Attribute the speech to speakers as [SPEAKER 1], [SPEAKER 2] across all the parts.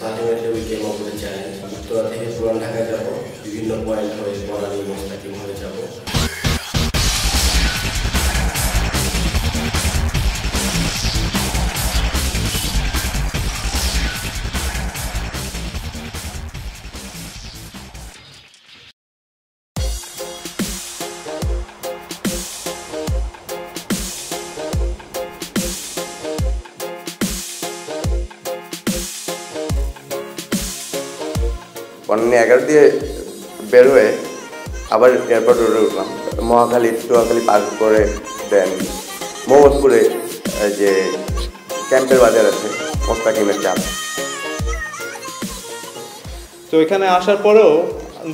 [SPEAKER 1] Ultimately, we came up with a challenge. Uttara থেকে পুরান ঢাকায় যাব, বিভিন্ন পয়েন্ট হয়ে বনানী মোস্তাকিম হয়ে যাব।
[SPEAKER 2] বনানী 11 দিয়ে বের হয়ে আবার এয়ারপোর্ট রোডে উঠলাম, মহাখালী টুয়াখালী পার করে দেন মোহাম্মদপুরে যে ক্যাম্পের বাজার আছে মোস্তাকিমের চাপ।
[SPEAKER 3] তো এখানে আসার পরেও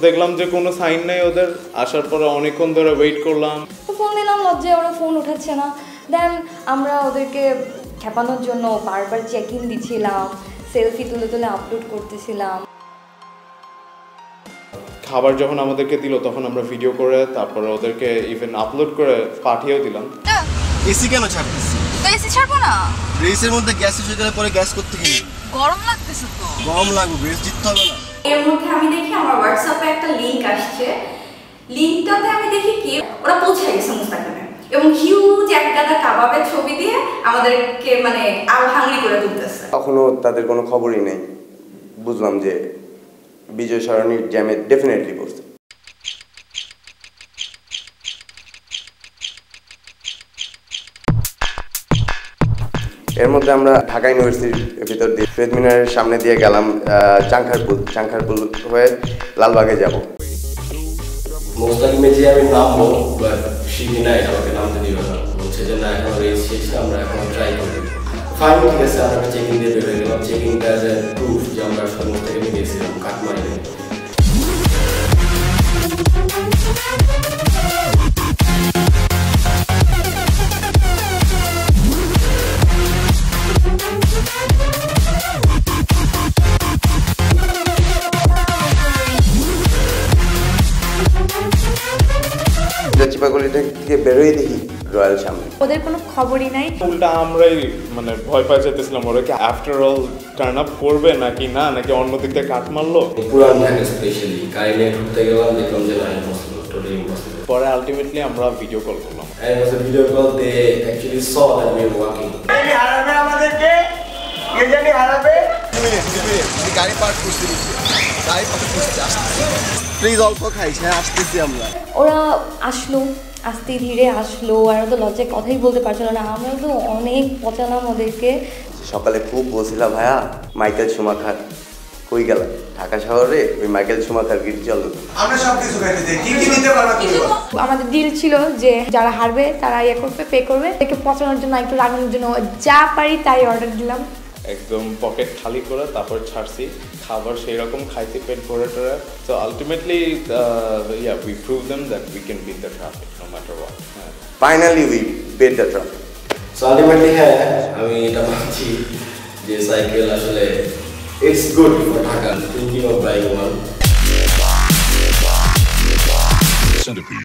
[SPEAKER 3] দেখলাম যে কোনো সাইন নেই ওদের। আসার পরে অনেকক্ষণ ধরে ওয়েট করলাম,
[SPEAKER 4] তো ফোন দিলাম, লজ্জায় ওরা ফোন উঠাচ্ছে না। দেন আমরা ওদেরকে খেপানোর জন্য বারবার চেক ইন দিচ্ছিলাম, সেলফি তুলে তুলে আপলোড করতেছিলাম।
[SPEAKER 3] খাবার যখন আমাদেরকে দিল তখন আমরা ভিডিও করে তারপরে ওদেরকে ইভেন আপলোড করে পাঠিয়েও দিলাম।
[SPEAKER 5] এসি কেন ছাড়তেছি?
[SPEAKER 6] তো এসি ছাড়বো না।
[SPEAKER 5] ব্রেসের মধ্যে গ্যাস এসে গেলে পরে গ্যাস করতে কি
[SPEAKER 6] গরম লাগতেছে তো।
[SPEAKER 5] গরম লাগবে, ব্রেস জিততে হবে না।
[SPEAKER 7] এর মধ্যে আমি দেখি আমার হোয়াটসঅ্যাপে একটা লিংক আসছে, লিংকটাতে আমি দেখি কি ওরা পৌঁছে গেছে মুস্তাকিমে এবং হিউজ এক গাদা কাবাবের ছবি দিয়ে আমাদেরকে মানে আরো হাঙ্গরি করে তুলতেছে।
[SPEAKER 2] তখনও তাদের কোনো খবরই নেই। বুঝলাম যে বিজয় সরণির জ্যামে ডেফিনেটলি পড়ছে। এর মধ্যে আমরা ঢাকা ইউনিভার্সিটির ভিতর দিয়ে শহীদ মিনারের সামনে দিয়ে গেলাম চাংখারপুল হয়ে লালবাগে যাব।
[SPEAKER 1] মোস্তাকিমে যে আমি নামবো, বাট শিখি নাই, আমাকে নামতে দিল না, বলছে যে না এখন রেস শেষ, আমরা এখন ট্রাই করি। ফাইন, ঠিক আছে, আমরা চেকিং দিয়ে বের হয়ে গেলাম। চেকিংটা অ্যাজ এ প্রুফ যে আমরা আসলে মোস্তাকিমে গেছিলাম কাঠমারিতে।
[SPEAKER 2] চিপাগলিটা থেকে বেরোয় দেখি রয়্যাল সামনে।
[SPEAKER 4] ওদের কোনো খবরই নাই।
[SPEAKER 3] উল্টা আমরাই মানে ভয় পাই যেতেছিলাম ওরা কি আফটার অল টার্ন আপ করবে নাকি না, নাকি অন্য দিক থেকে কাট মারলো।
[SPEAKER 1] পুরান ঢাকা স্পেশালি গাড়ি নিয়ে ঘুরতে গেলাম, দেখলাম যে না ইম্পসিবল, টোটালি ইম্পসিবল।
[SPEAKER 3] পরে আলটিমেটলি আমরা ভিডিও কল করলাম।
[SPEAKER 1] And it was a video call, they actually saw that we were walking.
[SPEAKER 5] হারাবে আমাদেরকে, কে জানি হারাবে। গাড়ি পার্ক করতে দিচ্ছি, গাড়ি পার্ক করতে আসতেছি, প্লিজ অল্প খাইছে, আসতেছি আমরা।
[SPEAKER 4] ওরা আসলো, আস্তে ধীরে আসলো, আর তো লজ্জায় কথাই বলতে পারছিল না। আমরা তো অনেক পচালাম ওদেরকে।
[SPEAKER 2] সকালে খুব বলছিলাম ভাইয়া মাইকেল শুমাখার কই গেল, ঢাকা শহরে ওই মাইকেল শুমাখার গিট চলো,
[SPEAKER 5] আমরা সব কিছু খাইতে দেই, কি কি নিতে পারবা তুমি?
[SPEAKER 4] আমাদের ডিল ছিল যে যারা হারবে তারা ইয়ে করবে, পে করবে। একে পচানোর জন্য, একটু রাগানোর জন্য যা পারি তাই অর্ডার দিলাম।
[SPEAKER 3] একদম পকেট খালি করে তারপর ছাড়ছি। খাবার সেই রকম খাইতে পেট ভরে টরে। So ultimately we prove them that we can beat the traffic no matter what.
[SPEAKER 2] Finally we beat the traffic.
[SPEAKER 1] So ultimately, হ্যাঁ, আমি এটা মানছি যে সাইকেল আসলে it's good for Dhaka. Thinking of buying one.